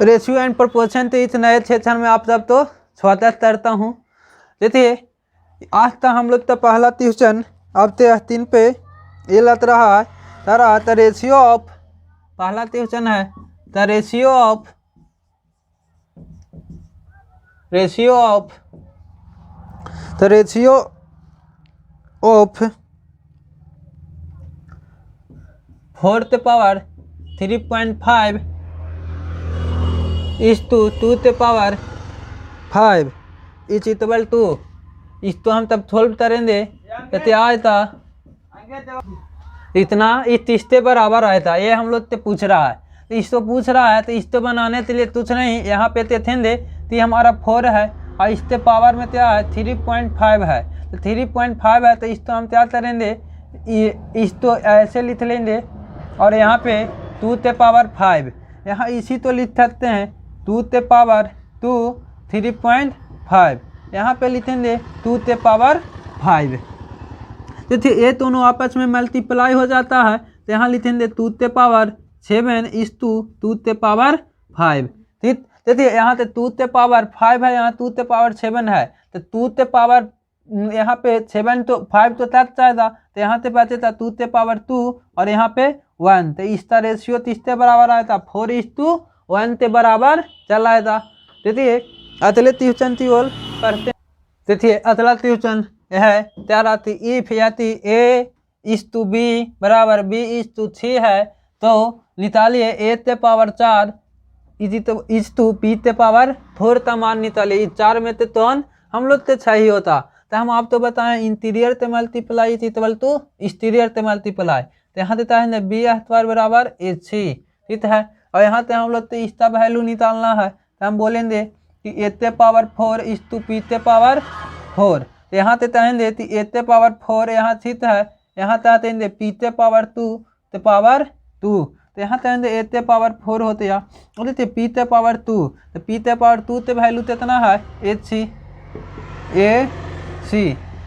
Ratio and proportion. तो इस नए सेक्शन में आप सब तो स्वागत करता हूँ। देखिए आज तक हम लोग तो पहला ट्यूशन अब तो 3 पे ये लग रहा है तारा द रेशियो ऑफ, पहला ट्यूशन है the ratio of fourth power 3.5 is to two to पावर 5 इज इक्वल टू, इसको हम तब सोल्व करेंगे तो आया था इतना, इस तीसरे बराबर आया था। ये हम लोग से पूछ रहा है, तो इसको पूछ रहा है तो इसको बनाने के लिए कुछ नहीं, यहाँ पे थे तो हमारा 4 है और इसके पावर में क्या है 3.5 है। तो 3.5 है तो इसको हम क्या करेंगे, इसको ऐसे लिख लेंगे और यहाँ पे 2 द पावर 5, यहाँ इसी तो लिख सकते हैं 2 द पावर 2 3.5, यहाँ पे लिखेंगे 2 द पावर 5। तो ये दोनों आपस में मल्टीप्लाई हो जाता है तो यहाँ लिखेंगे 2 द पावर 7 इस टू 2 द पावर 5। ठीक, देखिए यहाँ पे 2 द पावर 5 है, यहाँ 2 द पावर 7 है, तो 2 द पावर यहाँ पे 7 तो 5 तो तक जाएगा, तो यहाँ से बचे था 2 द पावर 2 और यहाँ पे 1, तो इसका रेशियो तीसरे बराबर आया था 4:1 के बराबर चल आया था। देखिए अगले ट्यूशन की ओर पढ़ते। देखिए अगला ट्यूशन है त्यारा थी इफ याति A:B बराबर B:3 है तो निकालिए A के पावर 4 इज टू B के पावर 4 का मान निकालिए। 4 में तो कौन हम लोग तो 6 ही होता, तो हम आप तो बताएं इंटीरियर ते मल्टीप्लाई इक्वल टू एक्सटीरियर ते मल्टीप्लाई, तो यहाँ देता है B² बराबर A3, ठीक है। और यहाँ से हम लोग तो इसका वैल्यू निकालना है, तो हम बोलेंगे कि A के पावर 4 इज टू B के पावर 4, तो यहाँ से कहेंगे कि A के पावर 4 यहाँ ठीक है, यहाँ चाहते P के पावर 2 के पावर 2, तो यहाँ कहेंगे A के पावर 4 होते या बोलते P के पावर 2, तो P के पावर 2 के वैल्यू कितना है AC,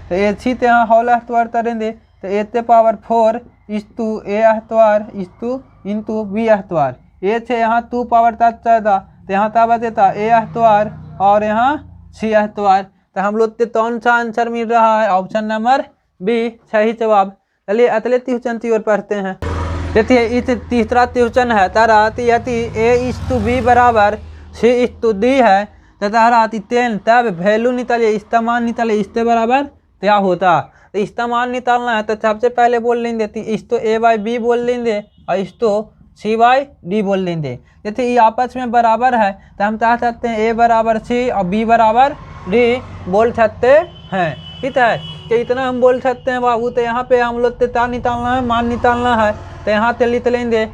तो AC तो यहाँ होल स्क्वायर करेंगे तो A के पावर 4 इस टू A² इस टू इंटू B², A से यहाँ 2 पावर तक चाहता तो यहाँ तक बचेता A² और यहाँ C², तो हम लोग के कौन सा आंसर मिल रहा है, ऑप्शन नंबर बी सही जवाब। चलिए अगले ट्यूशन की ओर पढ़ते हैं। देखिए इस तीसरा ट्यूशन है तारा यदि A:B बराबर C:D है तो तारा 10, तब वैल्यू निकालिए, इसका मान निकालिए, इसके बराबर क्या होता, तो इसका मान निकालना है तो सबसे पहले बोल लेंगे इसको A/B बोल लेंगे और इसको C/D बोल लेंगे। जैसे ये आपस में बराबर है तो हम चाह सकते हैं A बराबर C और B बराबर D बोल सकते हैं, ठीक है। तो इतना हम बोल सकते हैं बाबू, तो यहाँ पे हम लोग क्या निकालना है, मान निकालना है, तो यहाँ से लिख लेंगे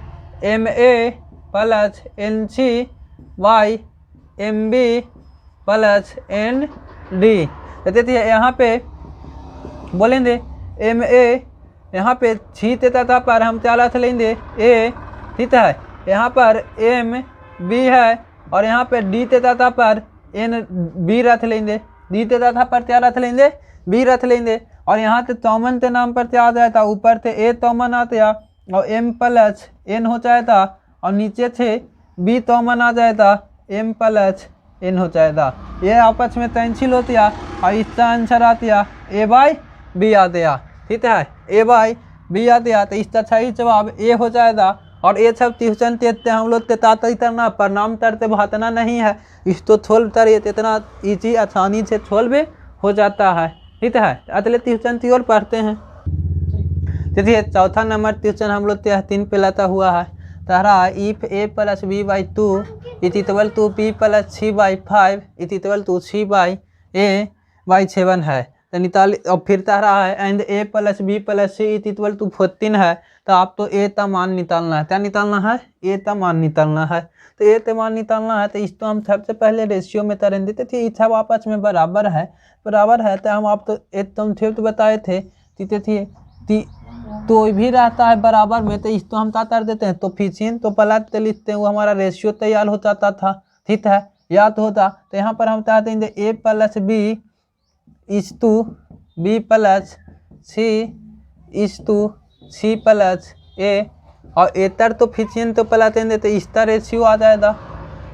MA plus NC/MB plus ND। तो देखिए यहाँ पे बोलेंगे MA, यहाँ पे C तथा पर हम क्या रख लेंगे A, ठीक है। यहाँ पर MB है और यहाँ पे D तथा पर NB रख लेंगे, D तथा पर क्या रख लेंगे B रख लेंगे, और यहाँ से कॉमन के नाम पर क्या आ जाता, ऊपर से A कॉमन आ गया और M प्लस N हो जाता और नीचे से B कॉमन आ जाता M प्लस N हो जाता, ये आपस में कैंसिल होती है और इसका आंसर आती है A/B आ गया, ठीक है, A/B आ गया, तो इसका सही जवाब A हो जाएगा। और ये सब ट्यूशन देते हम लोग के ताता इतना परिणाम तरते भातना नहीं है, इसको सोल्व करिए तो इतना ईजी आसानी से सोल्व हो जाता है, ठीक है। अगले ट्यूशन की ओर पढ़ते हैं। देखिए चौथा नंबर ट्यूशन हम लोग 3 पे लता हुआ है तारा if A + B/2 is equal to B + C/5 is equal to C/A/7 है, तो निकाल और फिर तारा है and A + B + C is equal to 14 है, तो आप तो A का मान निकालना है, क्या निकालना है A का मान निकालना है, तो A का मान निकालना है तो इसको हम सबसे पहले रेशियो में करेंगे। तो ये सब आपस में बराबर है तो हम आप तो एक कॉन्सेप्ट बताए थे तो भी रहता है बराबर में, तो इसको हम क्या कर देते हैं तो फिशियन तो पलट लिखते हैं, वो हमारा रेशियो तैयार हो जाता था, ठीक है, याद होता। तो यहाँ पर हम क्या देंगे A + B is to B + C is to C + A और एतर तो फिशियन तो पलाते तो इसका रेशियो आ जाएगा,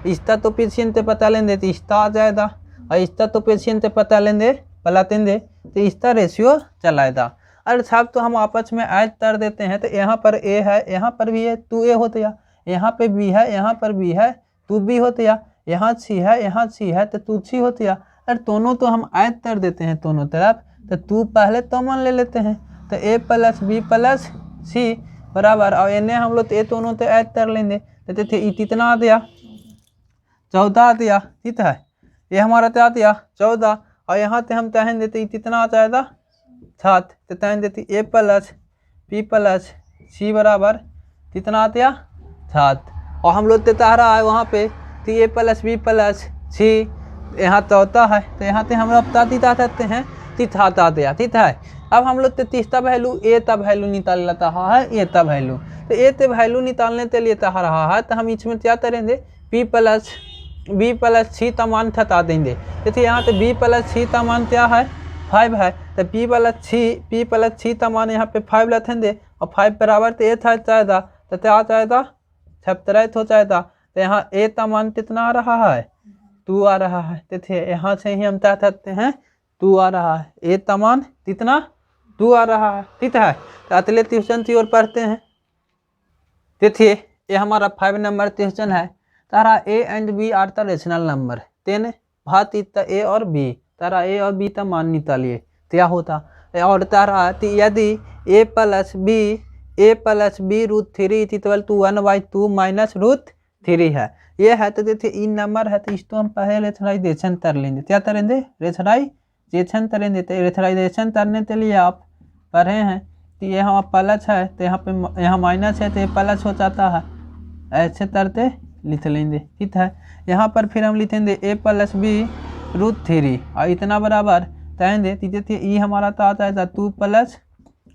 इसका तो पेशियन ते पता लेंगे तो इसका आ जाएगा, और इसका तो पेशियन ते पता लेंगे पलातेंगे तो इसका रेशियो चलाएगा। अरे साहब तो हम आपस में ऐड कर देते हैं, तो यहाँ पर ए है, यहाँ पर भी है, तू ए होते या, यहाँ पे बी है, यहाँ पर बी है, तू बी होते या, यहाँ सी है, यहाँ सी है, तो तू सी होते या। अरे दोनों तो हम ऐड कर देते हैं दोनों तरफ, तो तू पहले कॉमन ले लेते हैं, तो ए प्लस बी प्लस सी बराबर, और इन्हें हम लोग तो ये दोनों तो ऐड कर लेंगे, तो थे कितना आ गया 14 आ गया, ठीक है। ये हमारा क्या आ गया 14, और यहाँ से हम तहन देते कितना आ जाएगा 7, तो तहन देती ए प्लस बी प्लस सी बराबर कितना आ गया 7, और हम लोग देता रहा है वहाँ पे तो ए प्लस बी प्लस सी यहाँ तोता है, तो यहाँ से हम लोग बता सकते हैं तिथात आ गया, ठीक है। अब हम लोग तीसरा वैल्यू ए तब वैल्यू निकाल लेता है, ए तब वैल्यू, तो ए तब वैल्यू निकालने के लिए तहा रहा है, तो हम इसमें क्या करेंगे पी प्लस बी प्लस सी का मान हटा देंगे, देखिए यहाँ पे बी प्लस सी का मान क्या है 5 है, तो पी प्लस सी का मान यहाँ पे 5 रखेंगे, और 5 बराबर तो ए था जाएगा, तो क्या आ जाएगा 17 हो जाएगा, तो यहाँ ए का मान कितना आ रहा है 2 आ रहा है, देखिए यहाँ से ही हम क्या सकते हैं 2 आ रहा है, ए का मान कितना 2 आ रहा है, ठीक है। तो अगले ट्यूशन की ओर पढ़ते हैं, देखिए ये हमारा 5 नंबर ट्यूशन है। तारा A and B are the rational number, then भात ए और बी, तारा ए और बी का मान निकालिए क्या होता, और तारा यदि A plus B root 3 equal to 1/2 minus root 3 है, ये है तो देखिए इन नंबर है, तो इसको हम पहले रेशनलाइजेशन कर लेंगे, क्या करेंगे रेशनलाइजेशन करेंगे, तो रेशनलाइजेशन करने के लिए आप पढ़े हैं तो ये यहाँ प्लस है, तो यहाँ पे यहाँ माइनस है, तो ये प्लस हो जाता है, ऐसे करते लिख लेंगे, ठीक है। यहाँ पर फिर हम लिखेंगे ए प्लस बी रूट 3, और इतना बराबर तैंगे, देखिए ई हमारा तो आ जाएगा 2 प्लस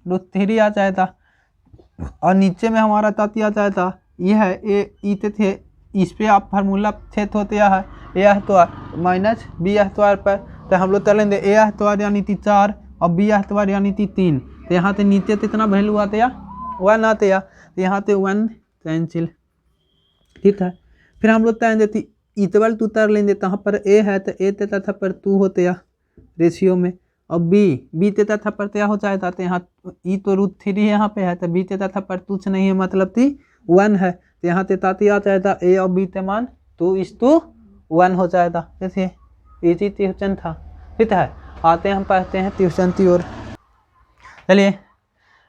रूट 3 आ जाएगा, और नीचे में हमारा ताती आ जाएगा ये है ए ई थे, इस पर आप फार्मूला छेद होते है ए अहतवार माइनस बी अहतवार पर, तो हम लोग चलेंगे ए अहतवार यानी कि 4 और बी अहतवार यानी कि 3, तो यहाँ से नीचे कितना वैल्यू आते या 1 आते या, तो यहाँ से 1 कैंसिल, ठीक है। फिर हम लोग तय देती इतवल टू उतर लेंगे, कहाँ पर ए है तो ए तेता था पर 2 होते या रेशियो में, और बी तेता था पर क्या हो जाएगा, तो यहाँ ई तो रूट 3 यहाँ पे है, तो बी तेता था पर 2 नहीं है, मतलब थी 1 है, तो यहाँ तेताती आ जाएगा ए और बी के मान 2:1 हो जाएगा, देखिए इजी ट्यूशन था, ठीक है। आते हैं हम पढ़ते हैं ट्यूशन की ओर, चलिए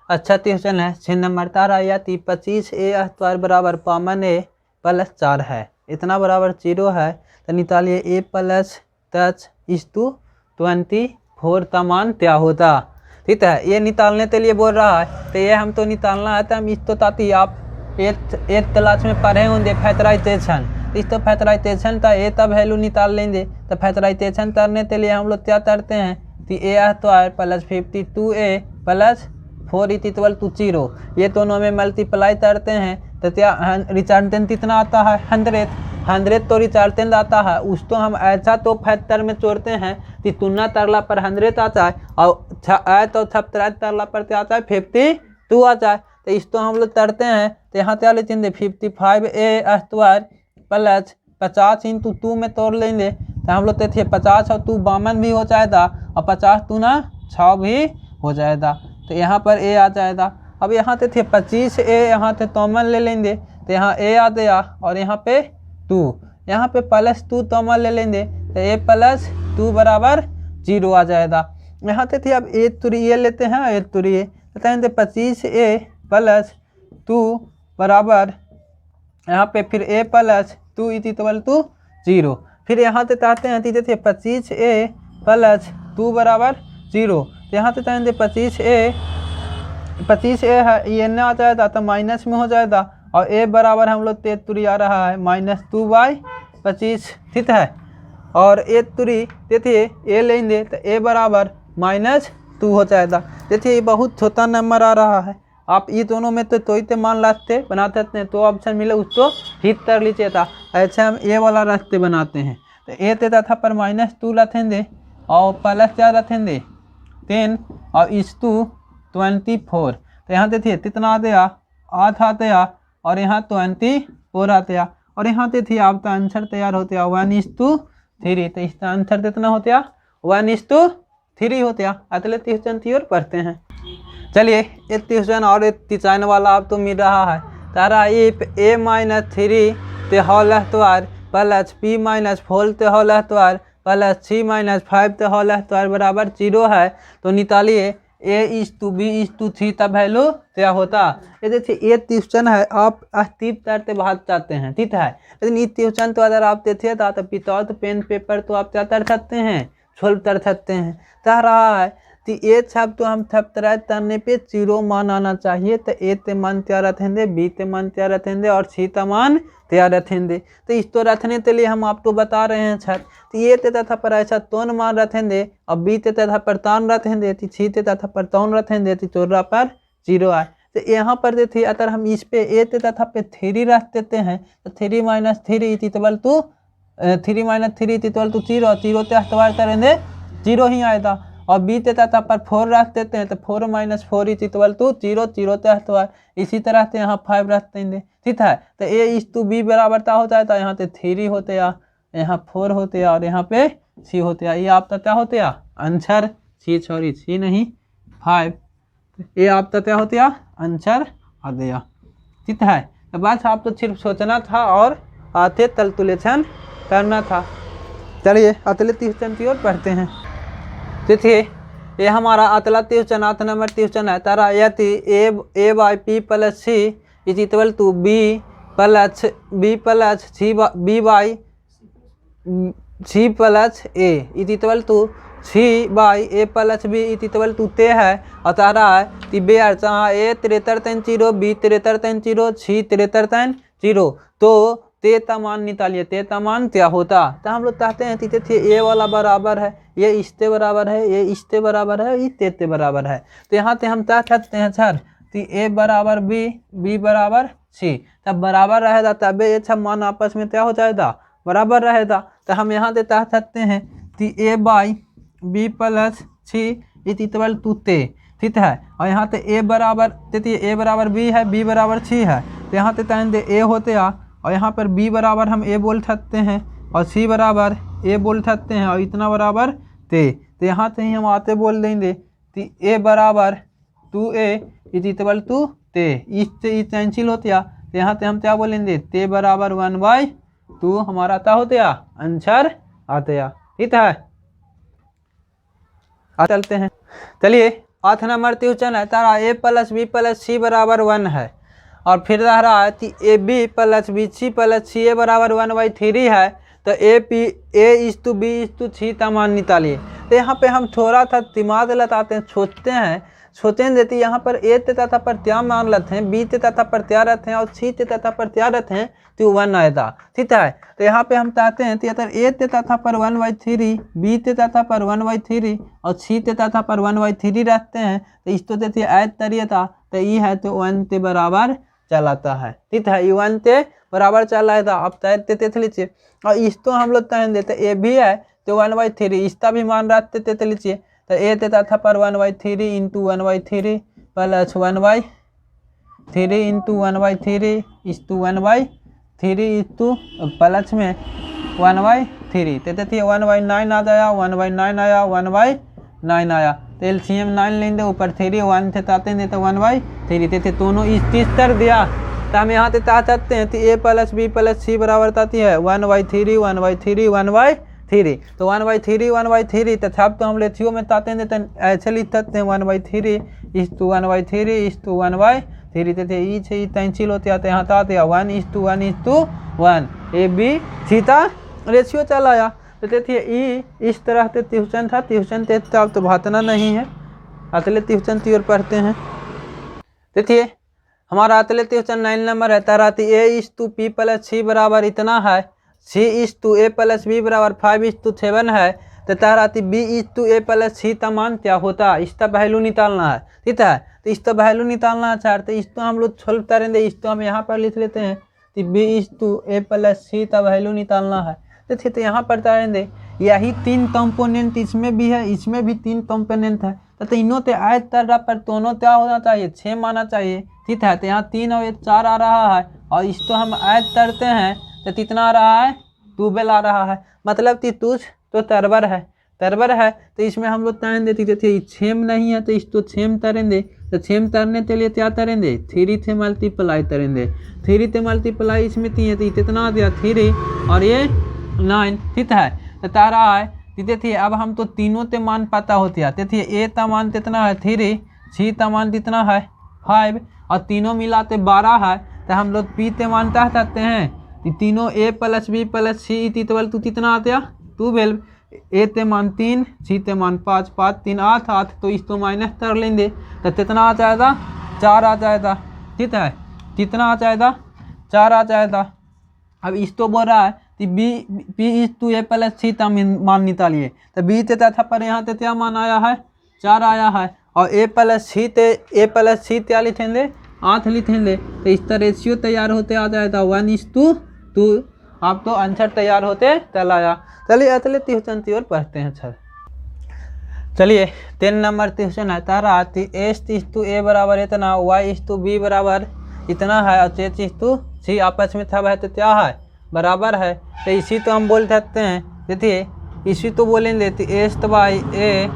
अच्छा ट्यूशन है 6 नंबर तारा या 25 ए अहतवार बराबर पामन ए प्लस 4 है, इतना बराबर 0 है, तो निकालिए ए प्लस 10:24 का मान क्या होता, ठीक है। ये निकालने के लिए बोल रहा है, तो ये हम तो निकालना है, तो हम इस तो ताती आप एक क्लास में पढ़े होंगे फैक्टराइजेशन, इस तो फैक्टराइजेशन का ए तब वैल्यू निकाल लेंगे, तो फैक्टराइजेशन करने के लिए हम लोग क्या करते हैं कि ए अहतवार plus 52a plus 4 equal to 0, ये दोनों में मल्टीप्लाई करते हैं, तो क्या रिजल्टेंट कितना आता है 100 तो रिजल्टेंट आता है, उसको हम ऐसा तो फैक्टर में जोड़ते हैं कि तुलना तरला पर 100 आता है, और तो सब्ट्रैक्ट तरला पर क्या आता है 52 आता है, तो इसको हम लोग करते हैं, तो यहाँ क्या लेते 55a अहतवार प्लस 50 × 2 में तोड़ लेंगे, तो हम लोग देखिए 50 और 2 52 भी हो जाएगा, और 50 2 ना 6 भी हो जाएगा, तो यहाँ पर ए आ जाएगा। अब यहाँ पे थे 25a, यहाँ से कॉमन ले लेंगे, तो यहाँ ए आ गया, और यहाँ पे 2, यहाँ पे प्लस 2 कॉमन ले लेंगे, तो ए प्लस 2 बराबर 0 आ जाएगा। यहाँ से थे अब ए तुरी ए लेते हैं, ए तुरी ए, तो 25a प्लस 2 बराबर यहाँ पे फिर a प्लस 2 इक्वल टू 0, फिर यहाँ से चाहते हैं तीजे थे 25a प्लस 2 बराबर 0, यहाँ से चाहेंगे 25a है, ये न आ जाएगा तो माइनस में हो जाएगा, और a बराबर हम लोग तेज तुरी आ रहा है -2/25, ठीक है। और ए तुरी देखिए a लेंगे तो a बराबर -2 हो जाएगा, देखिए ये बहुत छोटा नंबर आ रहा है, आप ये दोनों में तो ही मान लाते बना सकते हैं, तो ऑप्शन मिले उसको हिट कर लीजिए था, ऐसे हम ए वाला रास्ते बनाते हैं, तो ए देता था पर -2 रखेंगे, और प्लस क्या रखेंगे 10, और इस 24, तो यहाँ देखिए कितना आते 8 आते, और यहाँ 24 आते, और यहाँ पे थी आपका आंसर तैयार होते 1:3। तो इसका आंसर कितना होते 1:3 होते। अगले क्वेश्चन की ओर पढ़ते हैं। चलिए एक क्वेश्चन और एक डिजाइन वाला आप तो मिल रहा है। तारा इफ a-3 ते होल स्क्वायर प्लस b-4 ते होल स्क्वायर प्लस c-5 ते होल स्क्वायर बराबर 0 है, तो निकालिए a:b:3 का वैल्यू क्या होता। ये देखिए ये क्वेश्चन है, आप अस्तित्व करते भाग चाहते हैं, ठीक है। लेकिन इस क्वेश्चन तो अगर आप देते तो विदाउट पेन पेपर तो आप क्या कर सकते हैं, सोल्व कर सकते हैं। कह रहा है कि ए छब तो हम सब्ट्रैक्ट करने पे 0 मान आना चाहिए। तो ए ते मान क्या रखेंगे, बी ते मान क्या रखेंगे और सी का मान क्या रखेंगे। तो इसको रखने के लिए हम आपको बता रहे हैं छठ, तो ए ते तथा पर ऐसा तोन मान रखेंगे और बी ते तथा पर तान रखेंगे, तो सी ते तथा पर तौन रखेंगे, तो 14 पर 0 आए। तो यहाँ पर देखिए अगर हम इस पे ए ते तथा पे 3 रख देते हैं तो 3 - 3 इक्वल टू 0, 0 ते इस्तेमाल करेंगे 0 ही आएगा। और बी ते तथा पर 4 रख देते हैं तो 4 - 4 इक्वल टू 0, 0 ते इस्तेमाल। इसी तरह से यहाँ 5 रख देंगे, ठीक है। तो a:b बराबर क्या होता है, तो यहाँ पे 3 होते या यहाँ 4 होते या और यहाँ पे c होते या। ये आपका क्या होते या आंसर, सी नहीं 5। ये आपका क्या होते या आंसर आ गया, ठीक है। तो बस आपको सिर्फ सोचना था और आते कैलकुलेशन करना था। चलिए अगले क्वेश्चन की ओर पढ़ते हैं। देखिए ये हमारा अगला क्वेश्चन 8 नंबर क्वेश्चन है। तारा यदि a/p + c equal to b + c + a equal to c/a + b equal to ते है। और तारा है कि बे जहाँ a 73 b 73 c 73, तो ते का मान निकालिए। ते का मान क्या होता। तो हम लोग चाहते हैं कि ए वाला बराबर है, ये इसके बराबर है, ये इसके बराबर है, ये ते बराबर है। तो यहाँ से हम क्या सकते हैं सर कि ए बराबर बी बराबर सी, तब बराबर रहेगा तब ये सब मान आपस में क्या हो जाएगा, बराबर रहेगा। तो हम यहाँ से कह सकते हैं कि a/b + c इक्वल टू ते, ठीक है। और यहाँ पे a बराबर, देखिए a बराबर b है, b बराबर c है, तो यहाँ पे कहेंगे a होते आ, और यहाँ पर b बराबर हम a बोल सकते हैं और c बराबर a बोल सकते हैं और इतना बराबर ते। तो यहाँ से ही हम आते बोल देंगे कि a बराबर 2a इक्वल टू ते। इससे कैंसिल होते आ, तो यहाँ से हम क्या बोलेंगे, ते बराबर 1/2 हमारा क्या होते आ आंसर आते आ, ठीक है। चलते हैं। चलिए 8 नंबर क्वेश्चन है। तारा a + b + c बराबर 1 है और फिर रह रहा है कि ab + bc + ca बराबर 1/3 है। तो a:b:c का मान निकालिए। तो यहाँ पे हम थोड़ा सा दिमाग लगाते हैं, सोचेंगे कि यहाँ पर a ते तथा पर क्या मान लेते हैं, b ते तथा पर क्या रहते हैं और c ते तथा पर क्या रहते हैं, तो 1 आएगा, ठीक है। तो यहाँ पे हम चाहते हैं कि अगर a ते तथा पर 1/3, b ते तथा पर 1/3 और c ते तथा पर 1/3 रहते हैं, तो इसको देखिए ऐड करिए था, तो ये है तो 1 के बराबर चलाता है, ठीक है। ये 1 के बराबर चलाएगा, आप तैर देते लीजिए। और इसको हम लोग कहें देते a भी है तो 1/3, इसका भी मान रखते देते लीजिए। तो a देता था पर 1/3 × 1/3 + 1/3 × 1/3 = 1/3 प्लस में 1/3, तो देखिए 1/9 आ गया, 1/9 आया, 1/9 आया। तो LCM 9 लेंगे, ऊपर 3 1 से ताते नहीं तो 1/3, देखिए दोनों इस कर दिया। तो हम यहाँ से ता सकते हैं कि a + b + c बराबर आती है 1/3 1/3 1/3। तो 1/3 1/3 तो छाप तो हम रेशियो में ताते हैं, तो ऐसे लिख सकते हैं 1/3 = 1/3 = 1/3। तो ई से कैंसिल होते आते, यहाँ तो आते 1:1 a b c का रेशियो चला आया। तो देखिए ई इस तरह से ट्यूशन था, ट्यूशन से तो भातना नहीं है। अगले ट्यूशन की ओर पढ़ते हैं। देखिए हमारा अगले क्वेश्चन 9 नंबर है। ताराती a:p + c बराबर इतना है, c:a + b बराबर 5:7 है। तो ताराती b:a + c का मान क्या होता, इसका वैल्यू निकालना है, ठीक है। तो इसका वैल्यू निकालना चाहते, इसको हम लोग सोल्व करेंगे। इसको हम यहाँ पर लिख लेते हैं कि b:a + c का वैल्यू निकालना है। तो यहाँ पर करेंगे, यही 3 कंपोनेंट इसमें भी है, इसमें भी 3 कंपोनेंट है, तो तीनों से ऐड कर रहा पर दोनों क्या होना चाहिए, 6 माना चाहिए, ठीक है। तो यहाँ 3 और 1 4 आ रहा है और इसको हम ऐड करते हैं तो कितना आ रहा है 12 आ रहा है, मतलब कि तुझ तो तरबर है तो इसमें हम लोग तैन देते थे, छेम नहीं है तो इस तो छेम तरेंगे, तो छेम तरने के लिए क्या तरेंगे 3 से मल्टीप्लाई तरेंगे, 3 से मल्टीप्लाई इसमें 3 है तो इतना आ गया 3 और ये 9, ठीक है। तो तारा है तीते थे, अब हम तो तीनों ते मान पता होते आते थे, ए का मान कितना है 3, सी का मान कितना है 5 और तीनों मिलाते 12 है, तो हम लोग पी ते मानता सकते हैं तीनों A plus B plus C equal to कितना आता 12, ए ते मान 3, सी ते मान 5, 5 3 8 8, तो इसको माइनस कर लेंगे तो कितना आ जाएगा 4 आ जाएगा, ठीक है। कितना आ जाएगा 4 आ जाएगा। अब इसको बोल रहा है कि बी पी इस टू ए प्लस सी का मान निकालिए, तो बी ते था पर यहाँ ते क्या मान आया है 4 आया है, और ए प्लस सी क्या लिखेंगे 8 लिखेंगे, तो इस तरह रेशियो तैयार होते आ जाएगा 1:2। आप तो आंसर तैयार होते चला आया। चलिए अगले ट्यूशन की ओर पढ़ते हैं सर। चलिए 10 नंबर ट्यूशन है तारा S:A बराबर इतना, Y:B बराबर इतना है और C आपस में सब है तो क्या है बराबर है, तो इसी तो हम बोल सकते हैं, देखिए इसी तो बोलेंगे तो S/A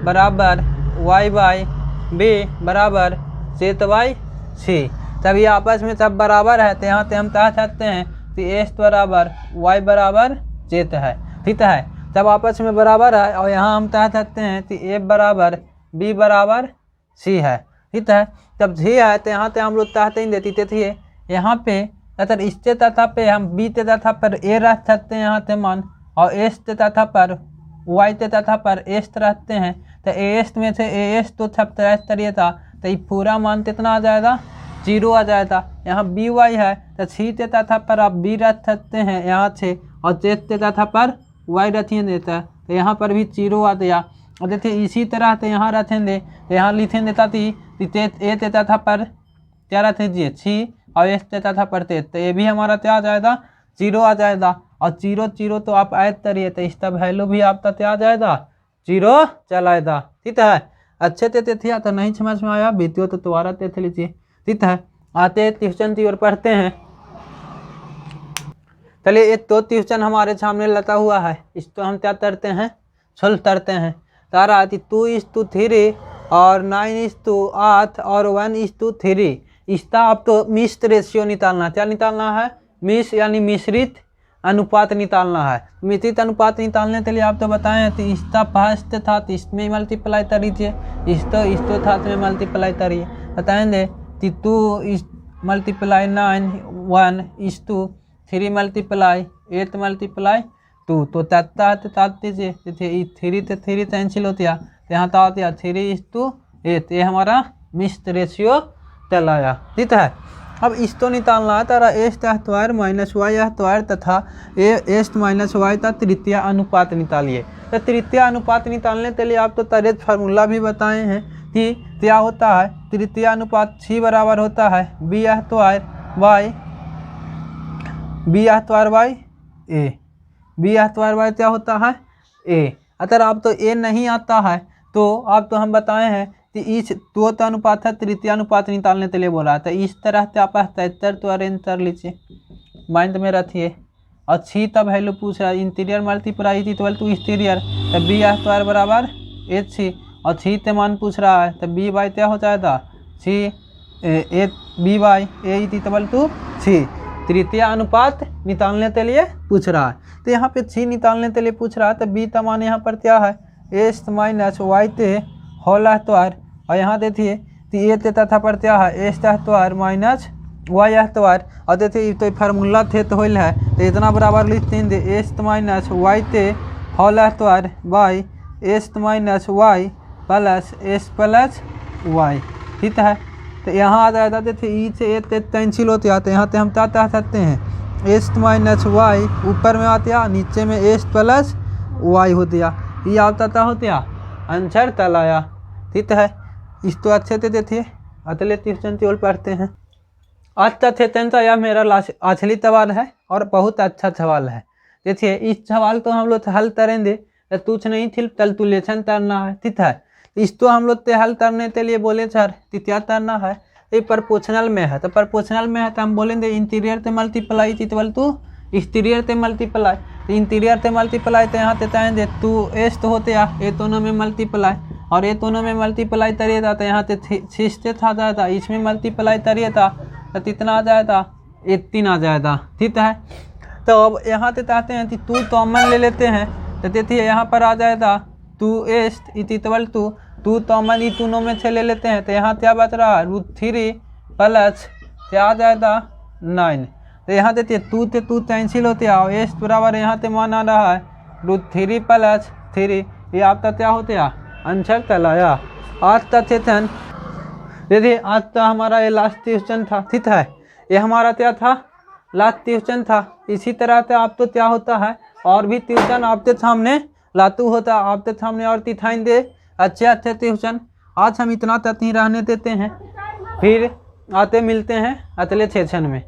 बराबर Y/B बराबर C/C, तब ये आपस में सब बराबर है, तो यहाँ से हम कह सकते हैं कि S बराबर Y बराबर Z है, ठीक है। तब आपस में बराबर है और यहाँ हम कह सकते हैं कि A बराबर B बराबर C है, ठीक है। जब C है तो यहाँ से हम लोग कहते ही देती थे, यहाँ पे अगर इससे तथा पे हम B ते तथा पर A रख सकते हैं यहाँ से मान, और S ते तथा पर Y ते तथा पर S रखते हैं, तो AS में से AS तो सब्ट्रैक्ट करिए था, तो ये पूरा मान कितना आ जाएगा 0 आ जाएगा। यहाँ BY है तो C ते तथा पर आप B रख सकते हैं यहाँ से, और Z ते तथा पर Y रखिए देता है, तो यहाँ पर भी 0 आ गया। और देखिए इसी तरह से यहाँ रखेंगे, तो यहाँ लिखें देता थी ए ते तथा पर क्या रखे दिए C और S ते तथा पर ते, तो ये भी हमारा क्या आ जाएगा 0 आ जाएगा, और 0 0 तो आप ऐड करिए तो इसका वैल्यू भी आपका क्या आ जाएगा 0 चलाएगा, ठीक है। अच्छे ते थे तो नहीं समझ में आया वीडियो तो दोबारा ते लीजिए, ठीक है। आते ट्यूशन की ओर पढ़ते हैं। चलिए एक तो ट्यूशन हमारे सामने लगा हुआ है, इसको हम क्या करते हैं सोल्व करते हैं। तारा 2:3 और 9:8 और 1:3, इसका आप तो मिश्रित रेशियो निकालना, क्या निकालना है यानी मिश्रित अनुपात निकालना है। मिश्रित अनुपात निकालने के लिए आप तो बताएं तो इसका फर्स्ट था तो इसमें मल्टीप्लाई करिए, इसको था में मल्टीप्लाई करिए, बताएंगे कि 2 × 9 1:3 मल्टीप्लाई 8 मल्टीप्लाई 2, तो तत्ता दीजिए, 3 से 3 कैंसिल होती है, तो यहाँ तो आती है 3:8, ये हमारा मिश्रित रेशियो चलाया, ठीक है। अब इसको निकालना है तारा S² माइनस Y² तथा S माइनस Y का तृतीय अनुपात निकालिए। तो तृतीय अनुपात निकालने के लिए आप तो तरह फार्मूला भी बताए हैं कि क्या होता है, तृतीय अनुपात C बराबर होता है B² Y क्या होता है A। अगर आप तो A नहीं आता है तो आप तो हम बताए हैं कि इस दो अनुपात है तृतीय अनुपात निकालने के लिए बोला था, इस तरह से आप 77 तो अरेंज कर लीजिए, माइंड में रखिए। और C तब वैल्यू पूछ रहा है interior multiply equal to exterior, तो B² बराबर HC, और C ते मान पूछ रहा है तो B/A क्या हो जाएगा B/A इक्वल टू C। तृतीय अनुपात निकालने के लिए पूछ रहा है, तो यहाँ पे C निकालने के लिए पूछ रहा है, तो B का मान यहाँ पर क्या है S माइनस Y ते होल स्क्वायर, और यहाँ देखिए तो ये तथा पर क्या है S² माइनस Y², और देखिए तो फार्मूला थे तो होल है, तो इतना बराबर लिख देंगे S माइनस Y ते whole square by S minus Y plus S plus Y, ठीक है। तो यहाँ आ जाएगा देखिए ई से ए कैंसिल होते आते, यहाँ से हम क्या कह सकते हैं S माइनस Y ऊपर में आते हैं, नीचे में S प्लस Y हो दिया, ये आता था होते आंसर तलाया, ठीक है। इसको अच्छे से देखिए अगले ट्यूशन की ओर पढ़ते हैं। अच्छा सेशन यह मेरा आखिरी सवाल है और बहुत अच्छा सवाल है। देखिए इस सवाल तो हम लोग हल करेंगे, तो कुछ नहीं थी कैलकुलेशन करना है, ठीक है। इसको हम लोग हल करने के लिए बोले सर कि क्या करना है, ये प्रपोर्शनल में है, तो प्रपोर्शनल में है तो हम बोलेंगे इंटीरियर से मल्टीप्लाई इक्वल टू एक्सटीरियर ते मल्टीप्लाई, तो इंटीरियर ते मल्टीप्लाई तो यहाँ ते ताएंदे तू एस तो होते ये दोनों में मल्टीप्लाई और ये दोनों में मल्टीप्लाई तरिए था, तो यहाँ ते 6 था जाता, इसमें मल्टीप्लाई तरिए था तो कितना आ जाता 18 आ जाता, ठीक है। तो अब यहाँ ते चाहते हैं कि 2 कॉमन ले लेते हैं, तो देखिए यहाँ पर आ जाएगा 2s इक्वल टू 2 कॉमन ई दोनों में से ले लेते हैं, तो यहाँ क्या बच रहा है √3 प्लस क्या आ जाएगा 9। तो यहाँ देखिए 2 से 2 कैंसिल होते हैं और एस बराबर यहाँ से मान आ रहा है √3 प्लस 3, ये आपका क्या होते हैं आंसर कहलाया। आज का सेशन देखिए, आज का हमारा ये लास्ट क्वेश्चन था, ठीक है। ये हमारा क्या था लास्ट क्वेश्चन था। इसी तरह से आप तो क्या होता है और भी ट्यूशन आपके सामने लातू होता है, आपके सामने और दिखाएंगे अच्छे अच्छे ट्यूशन। आज हम इतना तक ही रहने देते हैं, फिर आते मिलते हैं अगले सेशन में।